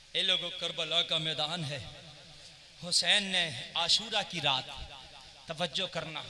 ये लोगों करबला का मैदान है। हुसैन ने आशूरा की रात, तवज्जो करना,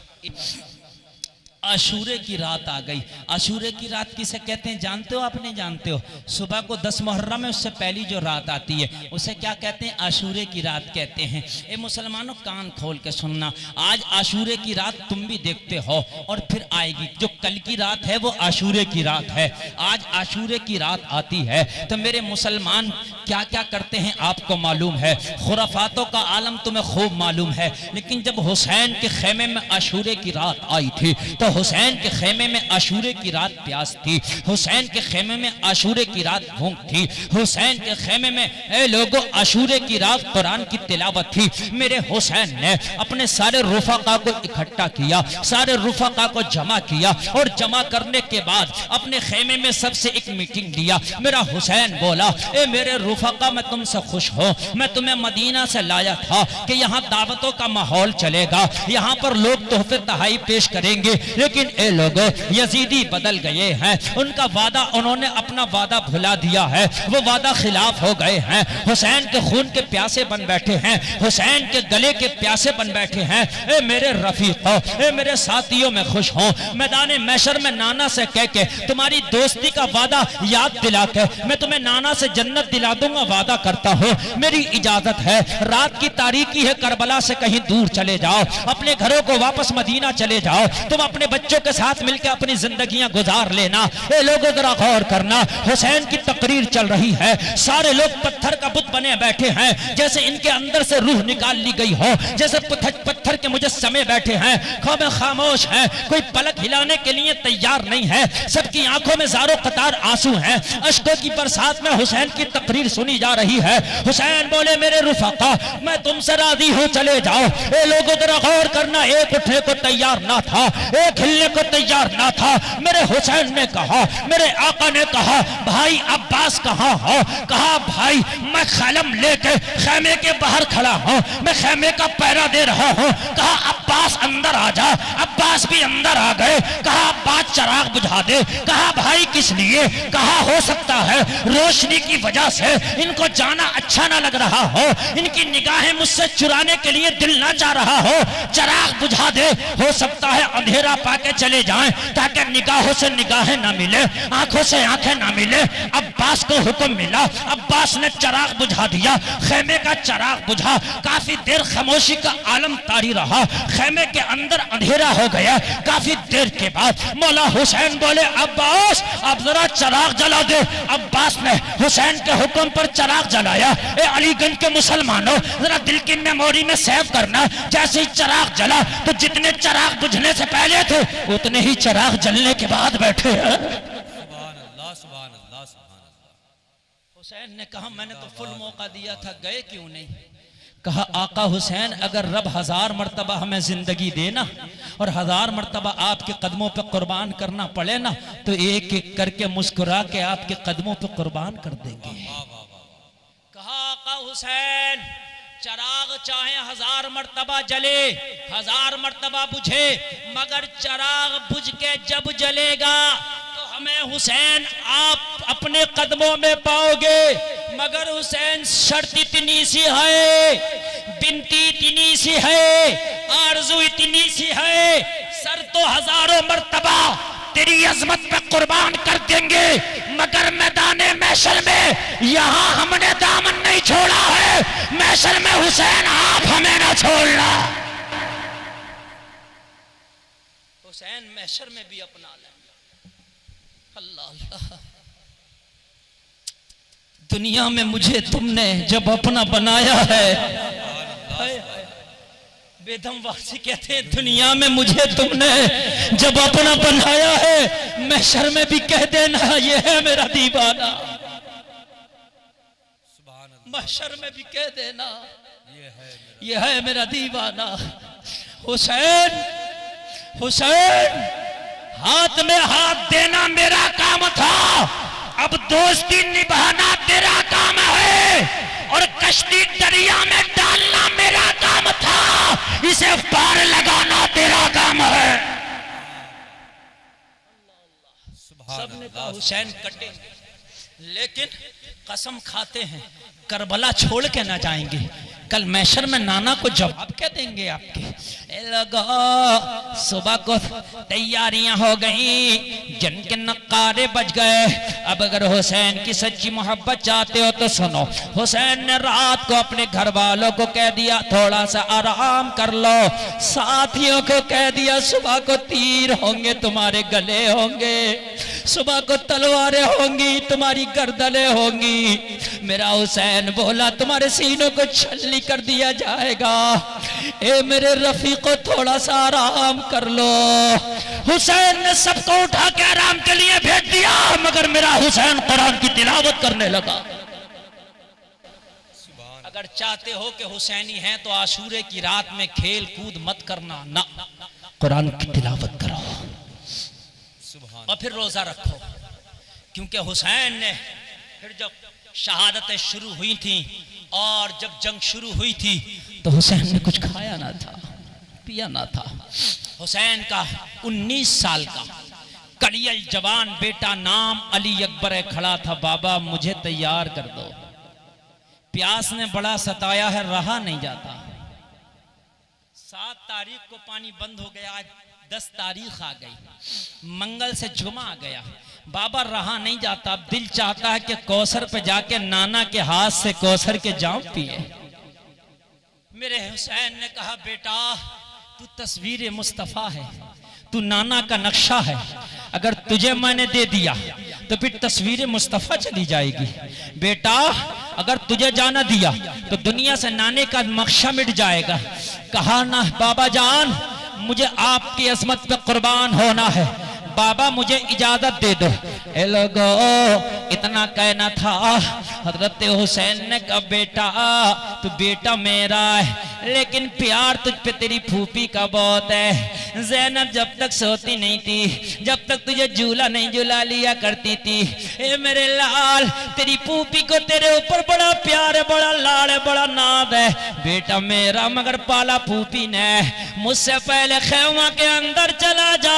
आशूरे की रात आ गई। आशूरे की रात किसे कहते हैं जानते हो? आप नहीं जानते हो? सुबह को 10 मुहर्रम है, उससे पहली जो रात आती है उसे क्या कहते हैं? आशूरे की रात कहते हैं। ए मुसलमानों, कान खोल के सुनना, आज आशूरे की रात तुम भी देखते हो और फिर आएगी। जो कल की रात है वो आशूरे की रात है, आज आशूरे की रात आती है। तो मेरे मुसलमान क्या क्या करते हैं आपको मालूम है, खुराफातों का आलम तुम्हें खूब मालूम है। लेकिन जब हुसैन के खेमे में आशूरे की रात आई थी तो हुसैन के खेमे में आशूरे की रात प्यास थी, हुसैन के खेमे में आशूरे की रात भूख थी, हुसैन के खेमे में ए लोगों आशूरे की रात कुरान की तिलावत थी। मेरे हुसैन ने अपने सारे रुफाका को इकट्ठा किया, सारे रुफाका को जमा किया और जमा करने के बाद अपने खेमे में सबसे एक मीटिंग लिया। मेरा हुसैन बोला, ए मेरे रुफाका, मैं तुमसे खुश हूँ, मैं तुम्हें मदीना से लाया था कि यहाँ दावतों का माहौल चलेगा, यहाँ पर लोग तोहफे तहाई पेश करेंगे। लेकिन ए लोगों यजीदी बदल गए हैं, उनका वादा, उन्होंने अपना वादा भुला दिया है, वो वादा खिलाफ हो गए हैं। हुसैन के खून के प्यासे बन बैठे हैं, हुसैन के गले के प्यासे बन बैठे हैं। ए मेरे रफीकों, ए मेरे साथियों, मैं खुश हूँ। मैदान महशर में नाना से कह के तुम्हारी दोस्ती का वादा याद दिला के मैं तुम्हें नाना से जन्नत दिला दूंगा, वादा करता हूँ। मेरी इजाजत है, रात की तारीकी है, करबला से कहीं दूर चले जाओ, अपने घरों को वापस मदीना चले जाओ, तुम अपने बच्चों के साथ मिलकर अपनी जिंदगियां गुजार लेना। ए लोगों जरा गौर करना, हुसैन की तकरीर चल रही है, सारे लोग पत्थर का बुत बने बैठे हैं, जैसे इनके अंदर से रूह निकाल ली गई हो, जैसे पत्थर के मुजस्समे बैठे हैं, खामोश हैं, कोई पलक हिलाने के लिए तैयार नहीं है, सबकी आंखों में ज़ारो कतार आंसू हैं, अश्कों की बरसात में हुसैन की तकरीर सुनी जा रही है। हुसैन बोले, मेरे रुफाका, मैं तुमसे राजी हूँ, चले जाओ। ए लोगों जरा गौर करना, एक उठने को तैयार ना था, एक हिलने को तैयार ना था। मेरे हुसैन ने कहा, मेरे आका ने कहा, भाई अब्बास कहाँ हो? कहा, भाई मैं खलम लेके खेमे के बाहर खड़ा हूँ, मैं खेमे का पहरा दे रहा हूँ। कहा, अब्बास अंदर आ जा। अब्बास भी अंदर आ गए। कहा, अब्बास चराग बुझा दे। कहा, भाई किस लिए? कहा, हो सकता है रोशनी की वजह से इनको जाना अच्छा ना लग रहा हो, इनकी निगाहें मुझसे चुराने के लिए दिल ना चाह रहा हो, चराग बुझा दे, हो सकता है अंधेरा पाके चले जाएं ताकि निगाहों से निगाहें ना मिले, आंखों से आंखें ना मिले। अब्बास को हुक्म मिला, अब्बास ने चराग बुझा दिया, खेमे का चराग बुझा। काफी देर खामोशी का आलम तारी रहा, खेमे के अंदर अंधेरा हो गया। काफी देर के बाद मौला हुसैन बोले, अब्बास अब जरा चराग जला दे। अब्बास ने हुसैन के हुक्म पर चराग जलाया। ए अलीगंज के मुसलमानों, जरा दिल की मेमोरी में सेव करना, जैसे ही चराग जला तो जितने चराग बुझने से पहले थे उतने ही चराग जलने के बाद बैठे हैं। हुसैन ने कहा, मैंने तो फुल मौका दिया था, गए क्यों नहीं? कहा, आका हुसैन, अगर रब 1000 मर्तबा हमें जिंदगी देना और 1000 मर्तबा आपके कदमों पे कुर्बान करना पड़े ना, तो एक एक करके मुस्कुरा के आपके कदमों पे कुर्बान कर देंगे। कहा, आका हुसैन, चराग चाहे 1000 मर्तबा जले, 1000 मर्तबा बुझे, मगर चराग बुझ के जब जलेगा तो हमें हुसैन आप अपने कदमों में पाओगे। मगर हुसैन शर्त इतनी सी है, बिनती इतनी सी है, आरज़ू इतनी सी है, सर तो 1000 मर्तबा तेरी अजमत पे कुर्बान कर देंगे, मगर मैदाने महशर में यहाँ हमने दामन नहीं छोड़ा है, महशर में हुसैन आप हमें ना छोड़ना। हुसैन महशर में भी अपना लेंगे। अल्लाह अल्लाह। दुनिया में मुझे तुमने जब अपना बनाया है, बेदम वासी कहते हैं, दुनिया में मुझे तुमने जब अपना बनाया है, महशर में भी कह देना ये है मेरा दीवाना, महशर में भी कह देना ये है मेरा दीवाना। हुसैन, हुसैन, हाथ में हाथ देना मेरा काम था, अब दोस्ती निभाना तेरा काम है, और कश्ती दरिया में डालना मेरा काम था, इसे पार लगाना तेरा काम है। सबने कहा हुसैन कटेंगे, लेकिन कसम खाते हैं करबला छोड़ के ना जाएंगे। कल मैशर में नाना को जवाब क्या देंगे आपके। लोगों सुबह को तैयारियां हो गई, जन के नक्कारे बज गए। अब अगर हुसैन की सच्ची मोहब्बत चाहते हो तो सुनो, हुसैन ने रात को अपने घर वालों को कह दिया थोड़ा सा आराम कर लो, साथियों को कह दिया सुबह को तीर होंगे तुम्हारे गले होंगे, सुबह को तलवारें होंगी तुम्हारी गर्दनें होंगी। मेरा हुसैन बोला तुम्हारे सीनों को छलनी कर दिया जाएगा, ए मेरे रफीको थोड़ा सा आराम कर लो। हुसैन ने सबको उठा के आराम के लिए भेज दिया, मगर मेरा हुसैन कुरान की तिलावत करने लगा। अगर चाहते हो कि हुसैनी हैं तो आशूरे की रात में खेल कूद मत करना, ना कुरान की तिलावत करो और फिर रोजा रखो। क्योंकि हुसैन ने फिर जब शहादतें शुरू हुई थी और जब जंग शुरू हुई थी तो हुसैन ने कुछ खाया ना था, पिया ना था। हुसैन का 19 साल का कलियल जवान बेटा नाम अली अकबर खड़ा था, बाबा मुझे तैयार कर दो, प्यास ने बड़ा सताया है, रहा नहीं जाता। 7 तारीख को पानी बंद हो गया, आज 10 तारीख आ गई, मंगल से जुमा आ गया, बाबा रहा नहीं जाता। अब दिल चाहता है कि कौसर पे जाके नाना के हाथ से कौसर के जाम पिए। मेरे हुसैन ने कहा बेटा तू तस्वीर मुस्तफा है, तू नाना का नक्शा है, अगर तुझे मैंने दे दिया तो फिर तस्वीर मुस्तफा चली जाएगी। बेटा अगर तुझे जाना दिया तो दुनिया से नाने का नक्शा मिट जाएगा। कहा ना बाबा जान मुझे आपकी अजमत पे कुर्बान होना है, बाबा मुझे इजाजत दे दो। ए लोगो इतना कहना था, हजरत हुसैन ने कहा बेटा तू बेटा मेरा है, लेकिन प्यार तुझ पे तेरी फूफी का बहुत है। ज़ैनब जब तक सोती नहीं थी, जब तक तुझे झूला नहीं झूला लिया करती थी, ए मेरे लाल तेरी फूफी को तेरे ऊपर बड़ा प्यार है, बड़ा लाड़ है, बड़ा नाद है बेटा मेरा, मगर पाला फूफी ने। मुझसे पहले खेमा के अंदर चला जा,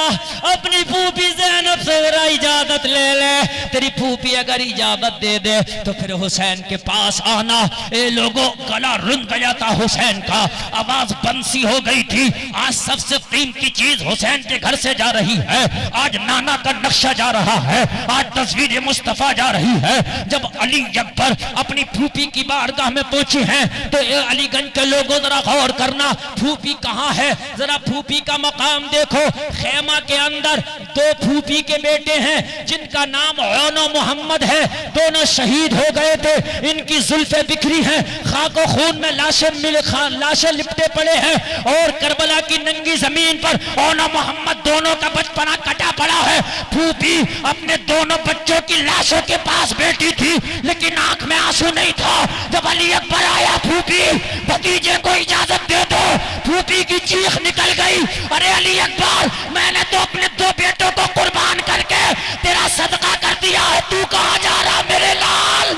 अपनी फूफी ज़ैनब से जरा इजाजत ले ले, तेरी फूफी अगर इजाजत दे दे तो फिर हुसैन के पास आना। ए लोगों गला रुंध गया था हुसैन का, आवाज बंसी हो गई थी। आज सबसे कीमती चीज हुसैन के घर से जा रही है, आज नाना का नक्शा जा रहा है, आज तस्वीर मुस्तफा जा रही है। जब अली अकबर अपनी फूफी की बारगाह में पहुंचे हैं तो अलीगंज के लोगों जरा गौर करना, फूफी कहाँ है, जरा फूफी का मकाम देखो। खेमा के अंदर 2 फूफी के बेटे हैं जिनका नाम ओनो मोहम्मद है, दोनों शहीद हो गए थे, इनकी जुल्फे बिखरी हैं, खाको खून में लाशें लिपटे पड़े हैं, और करबला की नंगी जमीन पर ओनो मोहम्मद दोनों का बचपना कटा पड़ा है। फूफी अपने दोनों बच्चों की लाशों के पास बैठी थी, लेकिन आंख में आंसू नहीं था। जब अली अकबर आया, फूफी भतीजे को इजाजत दे दो, फूफी की चीख निकल गई, अरे अली अकबर मैंने तो अपने 2 बेटों को कुर्बान करके तेरा सदका कर दिया है, तू कहां जा रहा मेरे लाल।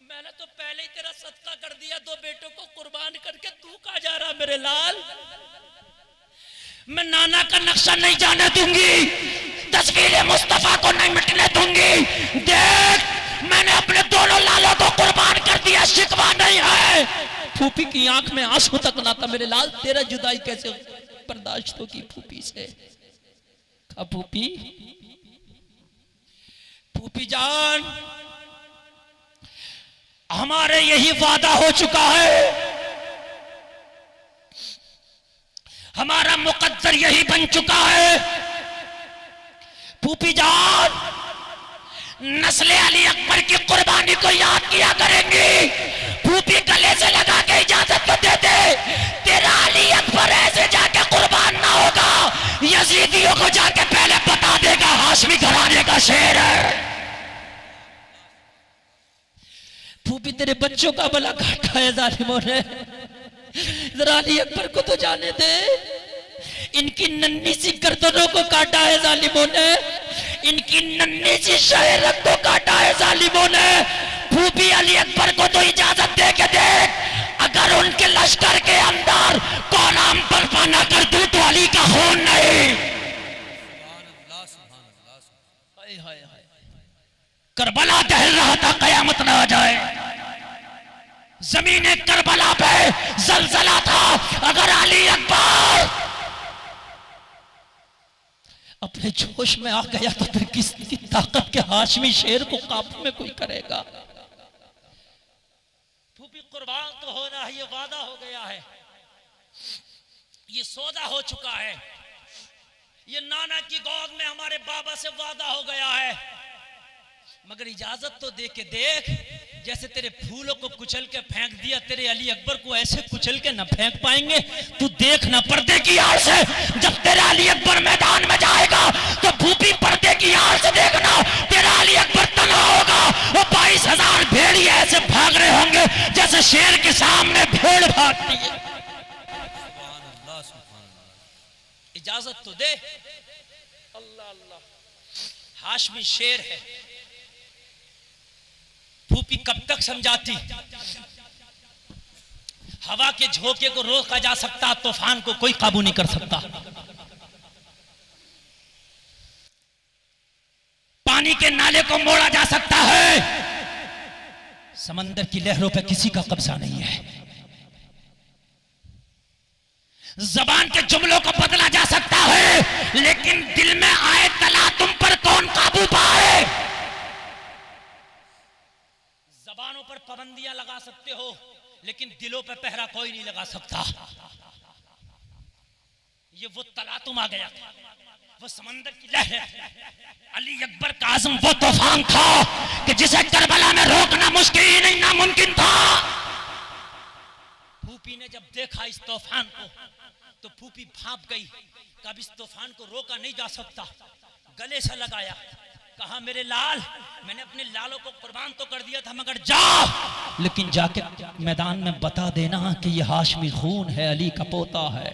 मैंने तो पहले ही तेरा सदका कर दिया, 2 बेटों को कुर्बान करके, तू कहां जा रहा मेरे लाल। मैं नाना का नक्शा नहीं जाने दूंगी, तस्वीर मुस्तफा को नहीं मिटने दूंगी। देख मैंने अपने दोनों लालों को कुर्बान कर दिया, शिकवा नहीं है। फूफी की आंख में आंसू तक ना था, मेरे लाल तेरा जुदाई कैसे बर्दाश्त होगी फूफी से। फूफी फूफी जान हमारे यही वादा हो चुका है, हमारा मुकद्दर यही बन चुका है। फूफी जान नस्ले अली अकबर की कुर्बानी को याद किया करेंगी। फूफी गले से लगा के इजाजत तो दे दे, तेरा अली अकबर ऐसे जाके कुर्बान ना होगा, यजीदियों को जाके पहले बता देगा हाशमी घराने का शेर है। फूफी तेरे बच्चों का भला घाटा है जालिमों ने, जरा अली अकबर को तो जाने दे, इनकी नन्ही सी गर्दनों को काटा है जालिमों ने, इनकी नन्ही सी शहरत को काटा है जालिमों ने। फूफी अली अकबर को तो इजाजत दे के देख, अगर उनके लश्कर के अंदर कोलाम बर्पा न कर दूं तो अली का खून नहीं। हाय हाय हाय करबला दहल रहा था कयामत ना आ जाए। जमीन करबला पे जलजला था। अगर अली अकबर अपने जोश में आ गया तो फिर किसकी ताकत के हाशमी शेर को काबू में कोई करेगा। फूफी कुर्बान तो होना है, ये वादा हो गया है, ये सौदा हो चुका है, ये नाना की गोद में हमारे बाबा से वादा हो गया है। मगर इजाजत तो दे के देख, जैसे तेरे फूलों को कुचल के फेंक दिया, तेरे अली अकबर को ऐसे कुचल के न फेंक पाएंगे। तू देख ना पर्दे की आड़ से, जब तेरा अली अकबर मैदान में जाएगा तो भूपी पर्दे की आड़ से देखना, तेरा अली अकबर तन्हा होगा। वो 22,000 भेड़िए ऐसे भाग रहे होंगे जैसे शेर के सामने भेड़ भागती है। इजाजत तो दे। अल्लाह अल्लाह, हाशमी शेर है। फूफी कब तक समझाती? हवा के झोंके को रोका जा सकता, तूफान को कोई काबू नहीं कर सकता। पानी के नाले को मोड़ा जा सकता है, समंदर की लहरों पर किसी का कब्जा नहीं है। जबान के जुमलों को बदला जा सकता है, लेकिन दिल में आए तला तुम पर कौन काबू पाए। जबानों पर पाबंदियां लगा सकते हो, लेकिन दिलों पर पहरा कोई नहीं लगा सकता। ये वो तलातुम आ गया, वो समंदर की लहर। अली अकबर का आज़म वो तूफान था कि जिसे करबला में रोकना मुश्किल ही नहीं, नामुमकिन था। फूफी ने जब देखा इस तूफान को तो फूफी भाप गई। कब इस तूफान को रोका नहीं जा सकता। गले से लगाया, कहा मेरे लाल, मैंने अपने लालों को कुर्बान तो कर दिया था, मगर जा, लेकिन जाके मैदान में बता देना कि ये हाशमी खून है, अली का पोता है।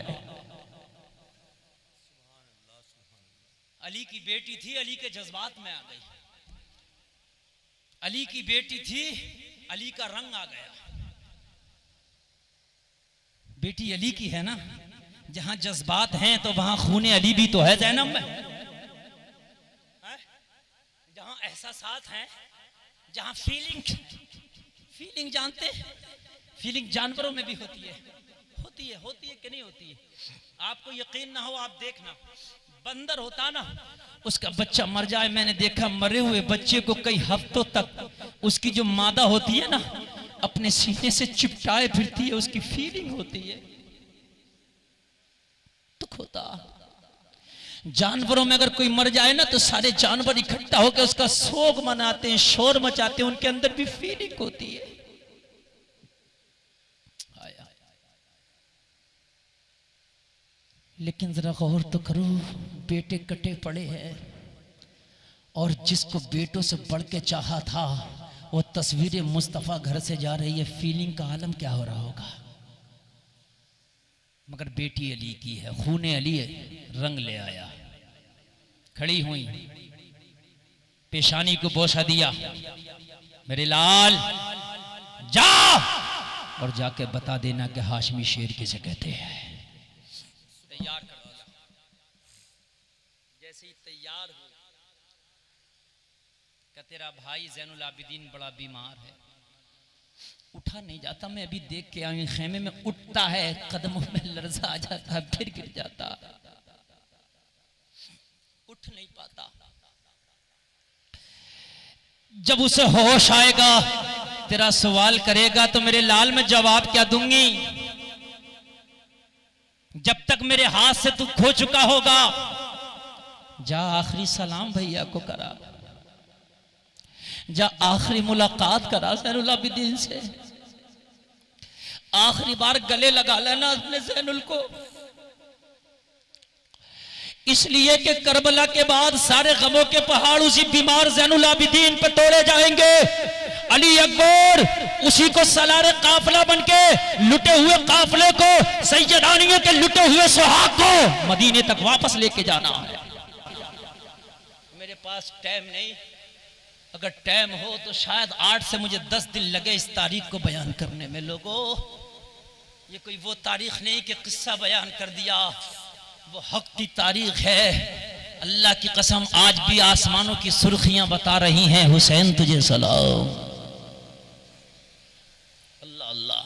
अली की बेटी थी, अली के जज्बात में आ गई। अली की बेटी थी, अली का रंग आ गया। बेटी अली की है ना, जहां जज्बात हैं तो वहां खून अली भी तो है ज़ैनब में। जहां एहसासात हैं, जहां फीलिंग जानते, फीलिंग जानवरों में भी होती है कि नहीं होती है। आपको यकीन ना हो, आप देखना, बंदर होता ना, उसका बच्चा मर जाए, मैंने देखा मरे हुए बच्चे को कई हफ्तों तक उसकी जो मादा होती है ना, अपने सीने से चिपटाए फिरती है, उसकी फीलिंग होती है। दुख होता। जानवरों में अगर कोई मर जाए ना तो सारे जानवर इकट्ठा होकर उसका शोक मनाते हैं, शोर मचाते हैं, उनके अंदर भी फीलिंग होती है। लेकिन जरा गौर तो करो, बेटे कटे पड़े हैं, और जिसको बेटों से बढ़ के चाहा था वो तस्वीर मुस्तफ़ा घर से जा रही है, फीलिंग का आलम क्या हो रहा होगा। मगर बेटी अली की है, खूने अली रंग ले आया। खड़ी हुई, पेशानी को बोसा दिया, मेरे लाल जा और जाके बता देना कि हाशमी शेर किसे कहते हैं। तैयार कर दो। जैसे ही तैयार हो, क्या तेरा भाई ज़ैनुल आबिदीन बड़ा बीमार है, उठा नहीं जाता। मैं अभी देख के आई, खेमे में उठता है, कदमों में लर्जा आ जाता है, फिर गिर जाता, उठ नहीं पाता। जब उसे होश आएगा, तेरा सवाल करेगा तो मेरे लाल में जवाब क्या दूंगी। जब तक मेरे हाथ से तू खो चुका होगा, जा आखिरी सलाम भैया को करा, जा आखिरी मुलाकात करा ज़ैनुल आबिदीन से, आखिरी बार गले लगा लेना अपने ज़ैनुल को। इसलिए कि करबला के बाद सारे गमों के पहाड़ उसी बीमार ज़ैनुल आबिदीन पर तोड़े जाएंगे। अली अकबर उसी को सलारे काफिला बनके लुटे हुए काफिले को, सैयदानियों के लुटे हुए सुहाग को मदीने तक वापस लेके जाना है। मेरे पास टाइम नहीं, अगर टाइम हो तो शायद 8 से मुझे 10 दिन लगे इस तारीख को बयान करने में। लोगों, ये कोई वो तारीख नहीं कि किस्सा बयान कर दिया, वो हक की तारीख है। अल्लाह की कसम आज भी आसमानों की सुर्खियां बता रही हैं हुसैन तुझे सलाम। अल्लाह अल्लाह।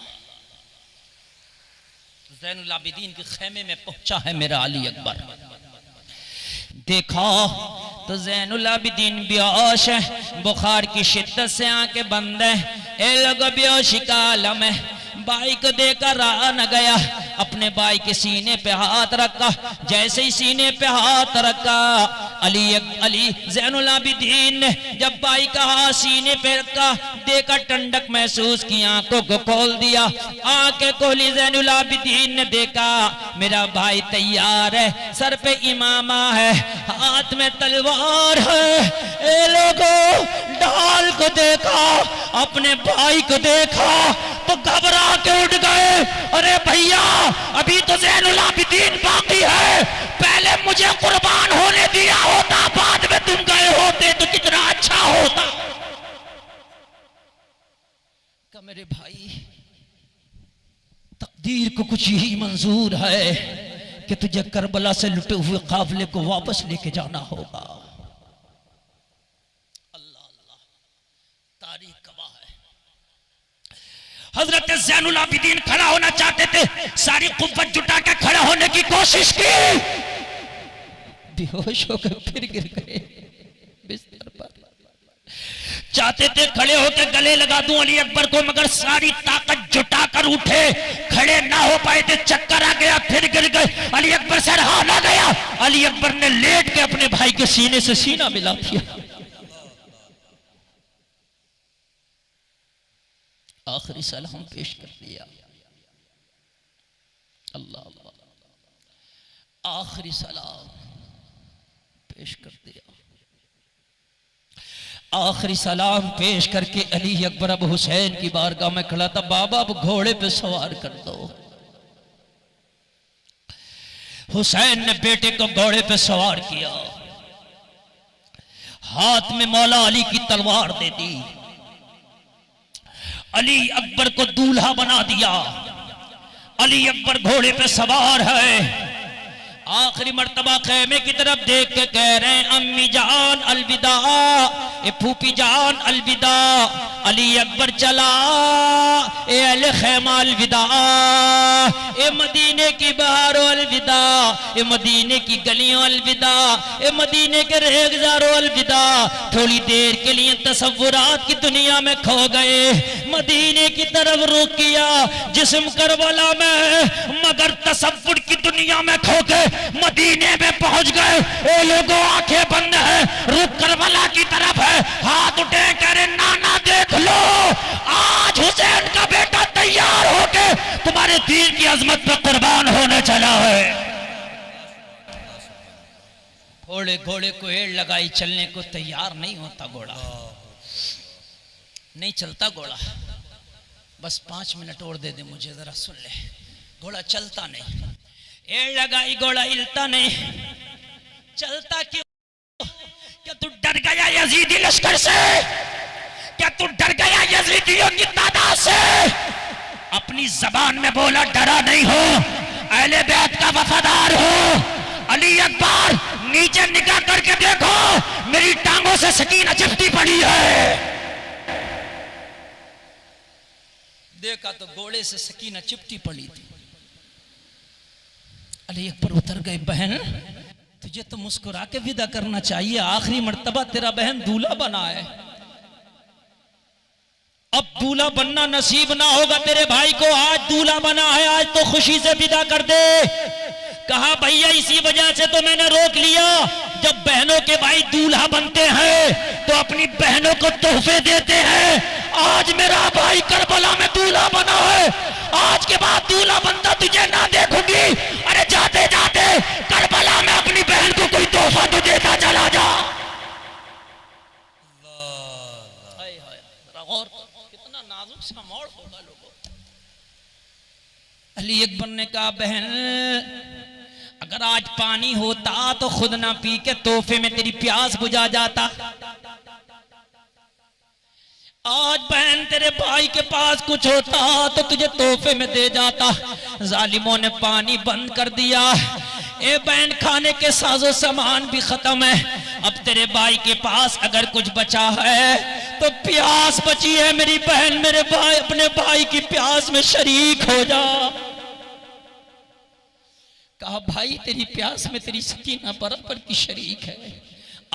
ज़ैनुल आबिदीन के खेमे में पहुंचा है मेरा अली अकबर। देखा तो ज़ैनुल आबिदीन बेहोश है, बुखार की शिद्दत से आंखें बंद है। ए लोगों बेहोशी का आलम है। भाई को देखकर रहा न गया, अपने भाई के सीने पे हाथ रखा। जैसे ही सीने पे हाथ रखा अली ज़ैनुल आबिदीन ने जब भाई का हाथ सीने पे रखा, देखा ठंडक महसूस की, आंखों को खोल दिया। आंखें खोली ज़ैनुल आबिदीन ने देखा मेरा भाई तैयार है, सर पे इमामा है, हाथ में तलवार है। ए लोगों ढाल को देखा, अपने भाई को देखा तो घबरा के उठ गए। अरे भैया अभी तो ज़ैनुल आबिदीन बाकी है, पहले मुझे कुर्बान होने दिया होता, बाद में तुम गए होते तो कितना अच्छा होता। क्या मेरे भाई तकदीर को कुछ यही मंजूर है कि तुझे करबला से लुटे हुए काफिले को वापस लेके जाना होगा। अल्लाह अल्लाह, तारीख गवाह है। हजरत ज़ैनुल आबिदीन खड़ा होना चाहते थे, सारी कुव्वत जुटा के खड़ा होने की कोशिश की, बेहोश होकर फिर गिर गए बिस्तर पर। चाहते थे खड़े होकर गले लगा दूं अली अकबर को, मगर सारी ताकत जुटाकर उठे, खड़े ना हो पाए थे, चक्कर आ गया, फिर गिर गए। अली अकबर से रहा ना गया, अली अकबर ने लेट के अपने भाई के सीने से सीना मिला दिया। आखिरी सलाम पेश कर दिया। अल्लाह अल्लाह, आखिरी सलाम पेश कर दिया। आखिरी सलाम पेश करके अली अकबर अब हुसैन की बारगाह में खड़ा था। बाबा अब घोड़े पे सवार कर दो। हुसैन ने बेटे को घोड़े पे सवार किया, हाथ में मौला अली की तलवार दे दी, अली अकबर को दूल्हा बना दिया। अली अकबर घोड़े पे सवार है, आखिरी मर्तबा खेमे की तरफ देख के कह रहे हैं अम्मी जान अलविदा, ए फूफी जान अलविदा। अली अकबर चला, ए अहले खेमा अलविदा, ए मदीने की बहारों अलविदा, ए मदीने की गलियों अलविदा, ए मदीने के रेगजारों अलविदा। थोड़ी देर के लिए तसव्वुरात की दुनिया में खो गए, मदीने की तरफ रुख किया, जिस्म करबला में, मगर तसव्वुर की दुनिया में खो के मदीने में पहुंच गए। ए लोगों आंखें बंद है, रुख करबला की तरफ है, हाथ उठे कह रहे नाना देख लो, आज हुसैन का बेटा तैयार होके तुम्हारे दीन की अजमत पे कुर्बान होने चला है। घोड़े घोड़े को एड़ लगाई, चलने को तैयार नहीं होता घोड़ा, नहीं चलता घोड़ा। बस 5 मिनट और दे दे मुझे, जरा सुन ले। घोड़ा चलता नहीं, एड़ लगाई, घोड़ा हिलता नहीं, चलता क्यों? क्या तू डर गया यजीदी लश्कर से? क्या तू डर गया यजीदियों की तादाद से? अपनी जबान में बोला डरा नहीं हो, अहले बैत का वफादार हो। अली अकबर नीचे निगाह करके देखो, मेरी टांगों से सकीना चिपटी पड़ी है। देखा तो घोड़े से सकीना चिपटी पड़ी थी। अली अकबर उतर गए। बहन तुझे तो मुस्कुरा के विदा करना चाहिए, आखिरी मर्तबा तेरा बहन दूल्हा बना है, अब दूल्हा बनना नसीब ना होगा तेरे भाई को, आज दूल्हा बना है, आज तो खुशी से विदा कर दे। कहा भैया इसी वजह से तो मैंने रोक लिया, जब बहनों के भाई दूल्हा बनते हैं तो अपनी बहनों को तोहफे देते हैं। आज मेरा भाई करबला में दूल्हा बना है, आज के बाद दूल्हा बनता तुझे ना देखूंगी। अरे जाते जाते करबला में अपनी बहन को कोई तोहफा तो देता चला जा। और कितना नाजुक सा मोड़ होगा लोगों। अली अकबर ने कहा बहन अगर आज पानी होता तो खुद ना पी के तोहफे में तेरी प्यास बुझा जाता। आज बहन तेरे भाई के पास कुछ होता तो तुझे तोहफे में दे जाता। जालिमों ने पानी बंद कर दिया। ए बहन खाने के साजो सामान भी खत्म है, अब तेरे भाई के पास अगर कुछ बचा है तो प्यास बची है मेरी बहन, मेरे भाई अपने भाई की प्यास में शरीक हो जा। कहा भाई तेरी प्यास में तेरी सकीना बराबर की शरीक है।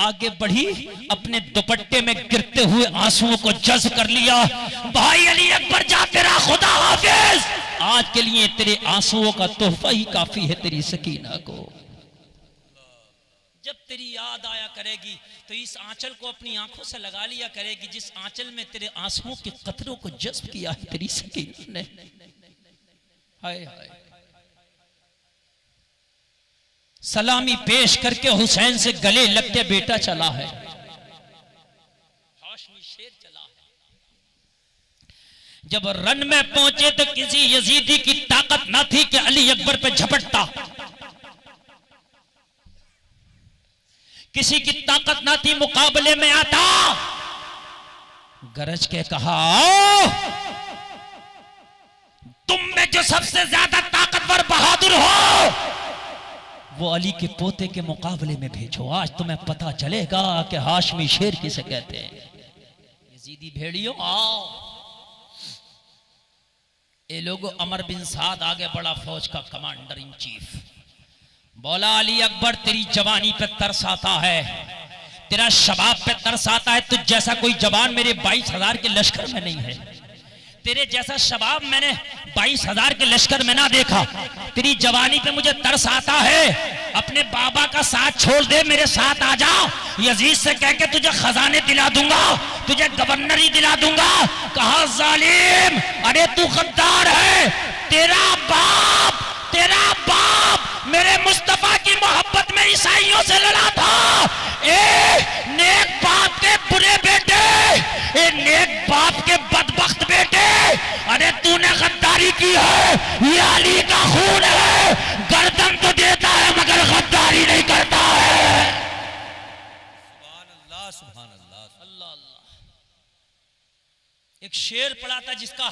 आगे बढ़ी, अपने दुपट्टे में गिरते हुए आंसुओं को जज़्ब कर लिया। भाई अली अकबर जा, तेरा खुदा हाफिज, आज के लिए तेरे आंसुओं का तोहफा ही काफी है तेरी सकीना को। जब तेरी याद आया करेगी तो इस आंचल को अपनी आंखों से लगा लिया करेगी जिस आंचल में तेरे आंसुओं के कतरों को जज़्ब किया है तेरी सकीना ने। हाय हाय। सलामी पेश करके हुसैन से गले लगते बेटा चला है, हाशमी शेर चला है। जब रन में पहुंचे तो किसी यजीदी की ताकत ना थी कि अली अकबर पे झपटता, किसी की ताकत ना थी मुकाबले में आता। गरज के कहा तुम में जो सबसे ज्यादा ताकतवर बहादुर हो वो अली के पोते के मुकाबले में भेजो, आज तुम्हें पता चलेगा कि हाशमी शेर किसे कहते हैं। यजीदी भेड़ियों आओ। ये लोग अमर बिन साद आगे बड़ा फौज का कमांडर इन चीफ, बोला अली अकबर तेरी जवानी पे तरस आता है, तेरा शबाब पे तरस आता है, तुझ जैसा कोई जवान मेरे 22,000 के लश्कर में नहीं है, तेरे जैसा शबाब मैंने 22,000 के लश्कर में ना देखा, तेरी जवानी पे मुझे तरस आता है, अपने बाबा का साथ छोड़ दे, मेरे साथ आ जा, यजीद से कह के तुझे खजाने दिला दूंगा, तुझे गवर्नरी दिला दूंगा। कहा जालिम, अरे तू गद्दार है, तेरा बाप मेरे मुस्तफा की मोहब्बत में ईसाइयों से लड़ा था। ए नेक बाप के बुरे बेटे, ए नेक बाप के बदबख्त बेटे, अरे तूने गद्दारी की है, ये अली का खून है, गर्दन तो देता है मगर गद्दारी नहीं करता है। सुभान अल्लाह, सुभान अल्लाह, अल्लाह अल्लाह। एक शेर पढ़ा था जिसका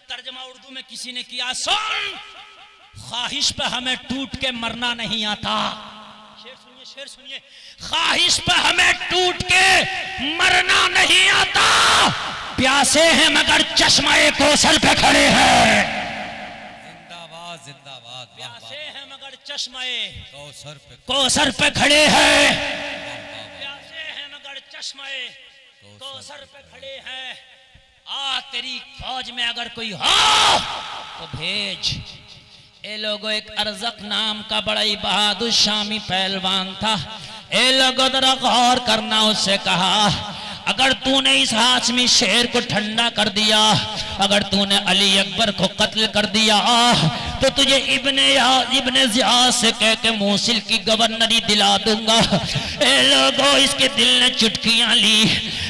तर्जमा उर्दू में किसी ने किया, सुन ख्वाहिश पे हमें टूट के मरना नहीं आता। शेर सुनिए, ख्वाहिश पे हमें टूट के मरना नहीं आता, प्यासे हैं मगर चश्मे कौसर पे खड़े हैं। जिंदाबाद जिंदाबाद, प्यासे हैं मगर चश्मे कौसर पे खड़े हैं, प्यासे हैं मगर चश्मे कौसर पे खड़े हैं। आ तेरी फौज में अगर कोई हो तो भेज। ए लोगों, एक अरज़क नाम का बड़ा ही बहादुर शामी पहलवान था। ए लोगों जरा गौर करना, उससे कहा अगर तूने इस हाशमी शेर को ठंडा कर दिया, अगर तूने अली अकबर को कत्ल कर दिया तो तुझे इब्ने ज़ियाद से कह के मूसिल की गवर्नरी दिला दूंगा। ए लोगों, इसके दिल ने चुटकियां ली,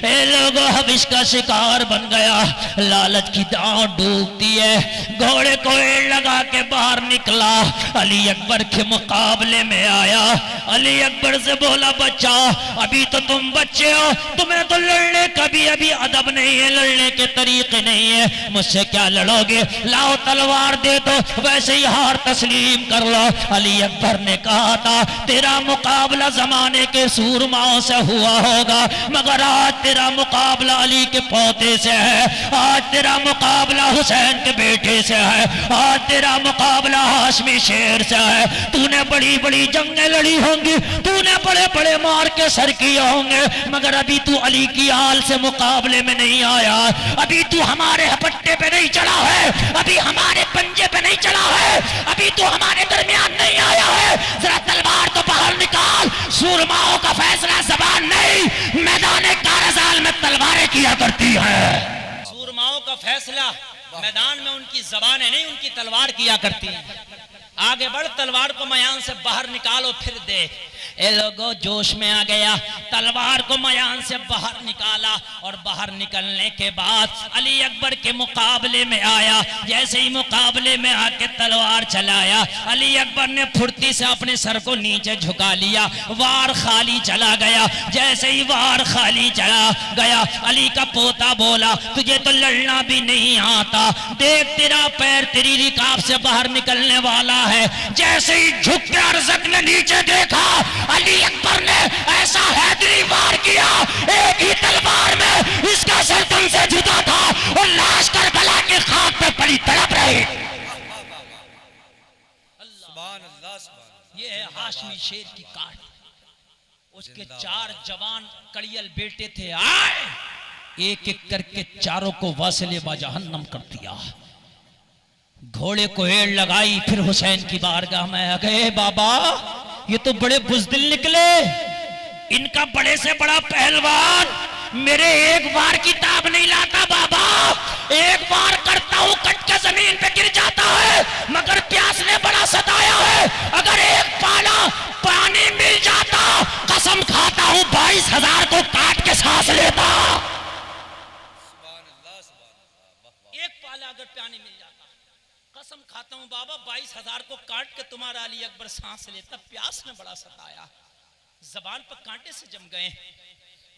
ए लोगों हविश का शिकार बन गया, लालच की दांव डूबती है, घोड़े को एड़ लगा के बाहर निकला, अली अकबर के मुकाबले में आया। अली अकबर से बोला बच्चा अभी तो तुम बच्चे हो, तुम्हें तो लड़ने का भी अभी अदब नहीं है, लड़ने के तरीके नहीं है, मुझसे क्या लड़ोगे, लाओ तलवार दे दो, वैसे ही हार तस्लीम कर लो। अली अकबर ने कहा था तेरा मुकाबला जमाने के सूरमाओं से हुआ होगा, मगर आज तेरा मुकाबला अली के पोते से है, आज तेरा मुकाबला हुसैन के बेटे से है, आज तेरा मुकाबला हाशमी शेर से है। तूने बड़ी बड़ी जंगें लड़ी होंगी, तूने बड़े बड़े मार के सर किए होंगे, मगर अभी तू अली की आल से मुकाबले में नहीं आया, अभी तू हमारे हपट्टे पे नहीं चढ़ा है, अभी हमारे पंजे पे नहीं चढ़ा है, अभी तू हमारे दरमियान नहीं आया है। जरा तलवार तो बाहर निकाल, सूरमाओं का फैसला जबान नहीं, मैदान कारज़ाल में तलवारें किया करती है। सूरमाओं का फैसला मैदान में उनकी जबानें नहीं, उनकी तलवार किया करती है। आगे बढ़, तलवार को मैदान से बाहर निकालो, फिर देख ये लोगों जोश में आ गया, तलवार को मयान से बाहर निकाला और बाहर निकलने के बाद अली अकबर के मुकाबले में आया। जैसे ही मुकाबले में आके तलवार चलाया, अली अकबर ने फुर्ती से अपने सर को नीचे झुका लिया, वार खाली चला गया। जैसे ही वार खाली चला गया, अली का पोता बोला तुझे तो लड़ना भी नहीं आता, देख तेरा पैर तेरी रिकाब से बाहर निकलने वाला है। जैसे ही झुक के अरज़क ने नीचे देखा, अली अकबर ने ऐसा हैदरी वार किया, एक ही तलवार में इसका सर तन से जुदा था और लाश करबला के खाक पे पड़ी तड़प रही। सुभान अल्लाह, सुभान। ये है हाशमी शेर की काट। उसके 4 जवान कड़ियल बेटे थे, आए एक एक करके चारों को वासिले बा जहन्नम कर दिया। घोड़े को एड़ लगाई, फिर हुसैन की बारगाह में आ गए। बाबा ये तो बड़े बुज़दिल निकले, इनका बड़े से बड़ा पहलवान मेरे एक बार की ताब नहीं लाता। बाबा एक बार करता हूं कट के जमीन पे गिर जाता है, मगर प्यास ने बड़ा सताया है। अगर एक पाला पानी मिल जाता, कसम खाता हूं 22,000 को काट के सांस लेता। एक पाला अगर पानी मिल जाता, कसम खाता हूं बाबा 22,000 को काट के तुम्हारा अली अकबर सांस लेता। प्यास ने बड़ा सताया, जबान पर कांटे से जम गए।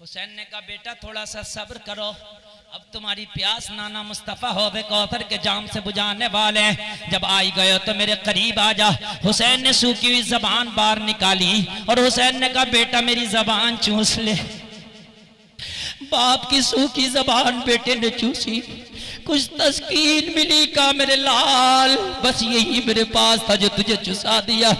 हुसैन ने कहा बेटा थोड़ा सा सब्र करो, अब तुम्हारी प्यास नाना मुस्तफा होवे कौसर के जाम से बुझाने वाले हैं। जब आई गए तो मेरे करीब आ जा। हुसैन ने सूखी हुई जबान बाहर निकाली और हुसैन ने कहा बेटा मेरी जबान चूस ले। बाप की सूखी जबान बेटे ने चूसी, कुछ तस्कीन मिली का मेरे लाल, बस यही मेरे पास था जो तुझे चुसा दिया।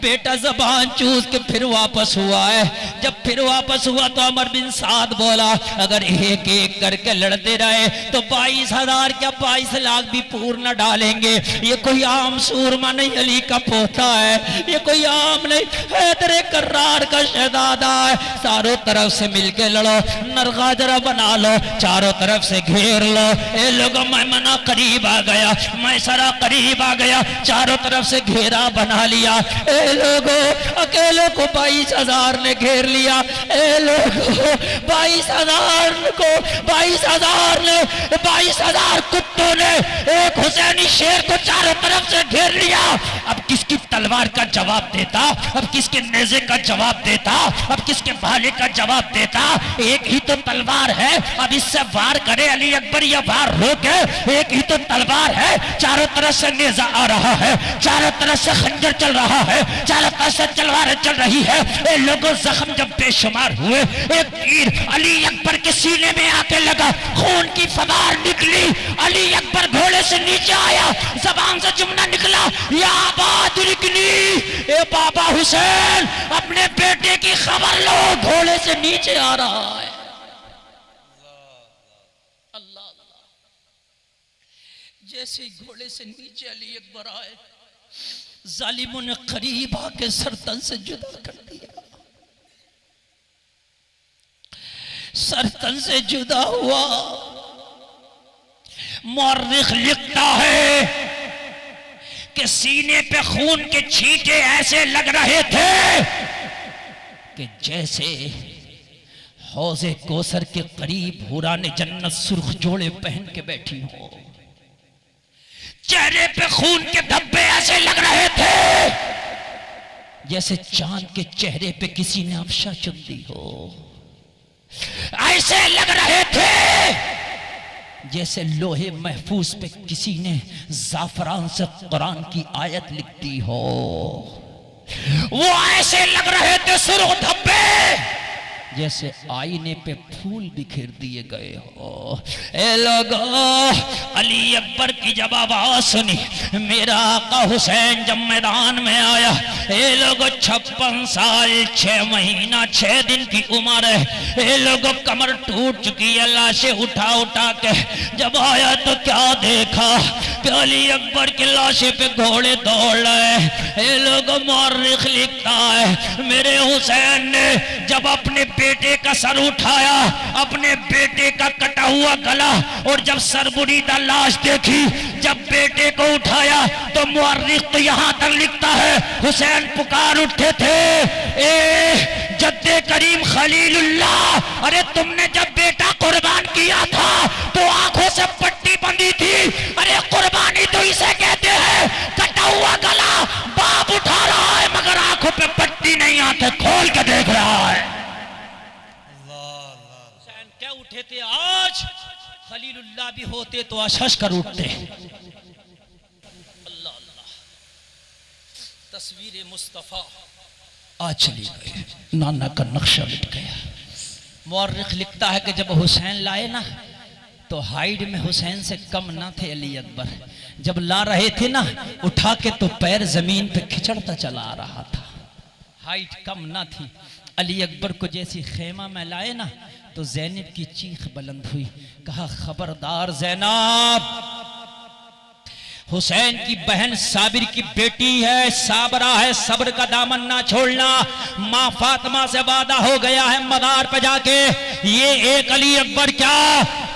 बेटा जबान चूस के फिर वापस हुआ है। जब फिर वापस हुआ तो अमर बिन साद बोला अगर एक एक करके लड़ते रहे तो 22,000 क्या 22 लाख भी पूर्ण डालेंगे। ये कोई आम सूरमा नहीं, अली का पोता है, ये कोई आम नहीं, हैदर कर्रार का शहजादा है। चारों तरफ से मिलके लड़ो, नरगा जरा बना लो, चारों तरफ से घेर लो। लोगों मैं मना करीब आ गया, मैं सरा करीब आ गया, चारों तरफ से घेरा बना लिया। ए लोगों अकेले को 22,000 ने घेर लिया। ए लोगों 22,000 को 22,000 ने 22,000 कुत्तों ने एक हुसैनी शेर को चारों तरफ से घेर लिया। अब किसकी तलवार का जवाब देता, अब किसके नेज़े का जवाब देता, अब किसके भाले का जवाब देता। एक ही तो तलवार है, अब इससे वार करे अली अकबर या वार रोके। एक ही तो तलवार है, चारों तरफ से नेज़ा आ रहा है, चारों तरफ से खंजर चल रहा है, चारों तरफ से तलवारें चल रही है। ये लोगों जख्म जब बेशुमार हुए, एक तीर अली अकबर के सीने में आके लगा, खून की फवार निकली। अली अकबर घोड़े से नीचे आया, जबान से जुमला निकला या बात निकली, ए बाबा हुसैन अपने बेटे की खबर लो, घोड़े से नीचे आ रहा है। अल्लाह अल्लाह। जैसे घोड़े से नीचे अली अकबर आए, जालिमों ने करीब आके सरतन से जुदा कर दिया। सरतन से जुदा हुआ। मौर्रिख लिखता है कि सीने पे खून के छींटे ऐसे लग रहे थे कि जैसे हौज़े कौसर के करीब हुराने जन्नत सुर्ख जोड़े पहन के बैठी हो। चेहरे पे खून के धब्बे ऐसे लग रहे थे जैसे चांद के चेहरे पे किसी ने अफशा चुन दी हो। ऐसे लग रहे थे जैसे लोहे महफूज पे किसी ने जाफरान से कुरान की आयत लिख दी हो। वो ऐसे लग रहे थे सुर्ख धब्बे जैसे आईने पे फूल बिखेर दिए गए हो। ए लोगों अली अकबर की जब आवाज सुनी, मेरा आका हुसैन जब मैदान में आया, ए लोगों 56 साल 6 महीना 6 दिन की उम्र है। ए लोगों कमर टूट चुकी है, लाशें उठा उठा के जब आया तो क्या देखा कि अली अकबर की लाशें पे घोड़े दौड़ रहे। ए लोगों मौर्रिख लिखता है मेरे हुसैन ने जब अपने बेटे का सर उठाया, अपने बेटे का कटा हुआ गला, और जब सरबुरीदा लाश देखी, जब बेटे को उठाया तो मुअर्रिख तो यहां तक लिखता है हुसैन पुकार उठे थे, ए जद्दे करीम खलीलुल्लाह, अरे तुमने जब बेटा कुर्बान किया था तो आंखों से पट्टी बंधी थी, अरे कुर्बानी तो इसे कहते हैं। कटा हुआ गला बाप उठा रहा है मगर आंखों पे पट्टी नहीं, आंखें खोल के देख रहा है। हुसैन क्या उठे थे, आज खलीलुल्लाह भी होते तो अशश कर उठते। अल्लाह अल्लाह, तस्वीर मुस्तफा आज चली गई, नाना का नक्शा मिट गया। मुअर्रिख लिखता है कि जब हुसैन लाए ना तो हाइट में हुसैन से कम ना थे अली अकबर, जब ला रहे थे ना उठा के तो पैर जमीन पे खिचड़ता चला आ रहा था, हाइट कम ना थी। अली अकबर को जैसी खेमा में लाए ना तो ज़ैनब की चीख बुलंद हुई, कहा खबरदार ज़ैनब, हुसैन की बहन साबिर की बेटी है, साबरा है, सब्र का दामन ना छोड़ना। माँ फातिमा से वादा हो गया है मदार पे जाके, ये एक अली अकबर क्या,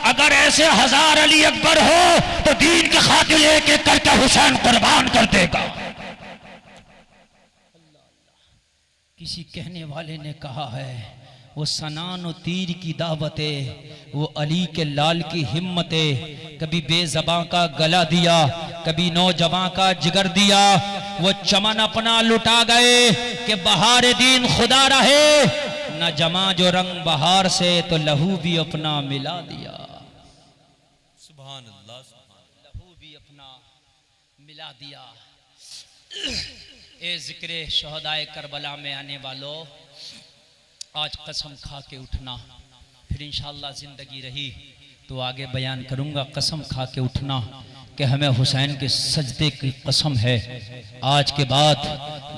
अगर ऐसे 1000 अली अकबर हो तो दीन की खातिर एक एक करके हुसैन कुर्बान कर देगा। किसी कहने वाले ने कहा है वो सनान और तीर की दावतें, वो अली के लाल की हिम्मतें, कभी बेज़बां का गला दिया, कभी नौजवान का जिगर दिया, वो चमन अपना लुटा गए कि बहार दीन खुदा रहे, न जमा जो रंग बहार से तो लहू भी अपना मिला दिया। सुभान अल्लाह, लहू भी अपना मिला दिया। ए जिक्र शहदाए करबला में आने वालों, आज कसम खा के उठना, फिर इंशाअल्लाह जिंदगी रही तो आगे बयान करूंगा। कसम खा के उठना कि हमें हुसैन के सजदे की कसम है, आज के बाद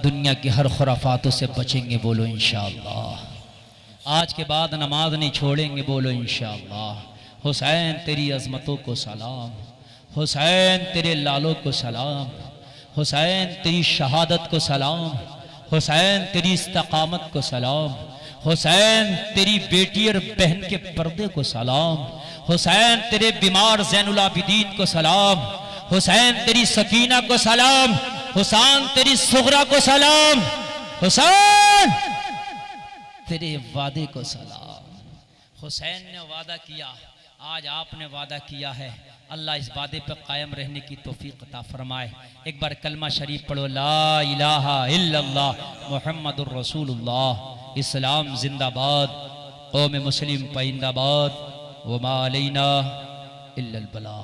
दुनिया की हर खुराफातों से बचेंगे, बोलो इंशाअल्लाह। आज के बाद नमाज नहीं छोड़ेंगे, बोलो इंशाअल्लाह। हुसैन तेरी अजमतों को सलाम, हुसैन तेरे लालों को सलाम, हुसैन तेरी शहादत को सलाम, हुसैन तेरी इस्तकामत को सलाम, हुसैन तेरी बेटी और बहन के पर्दे को सलाम, हुसैन तेरे बीमार ज़ैनुल आबिदीन को सलाम, हुसैन तेरी सकीना को सलाम, हुसैन तेरी सुगरा को सलाम, हुसैन तेरे वादे को सलाम। हुसैन ने वादा किया, आज आपने वादा किया है, अल्लाह इस वादे पर कायम रहने की तौफीक अता फरमाए। एक बार कलमा शरीफ पढ़ो, ला इलाहा इल्लल्लाह मुहम्मदुर रसूलुल्लाह। इस्लाम जिंदाबाद, कौम मुस्लिम पाइंदाबाद, वमा अलैना इल्लल बलाग।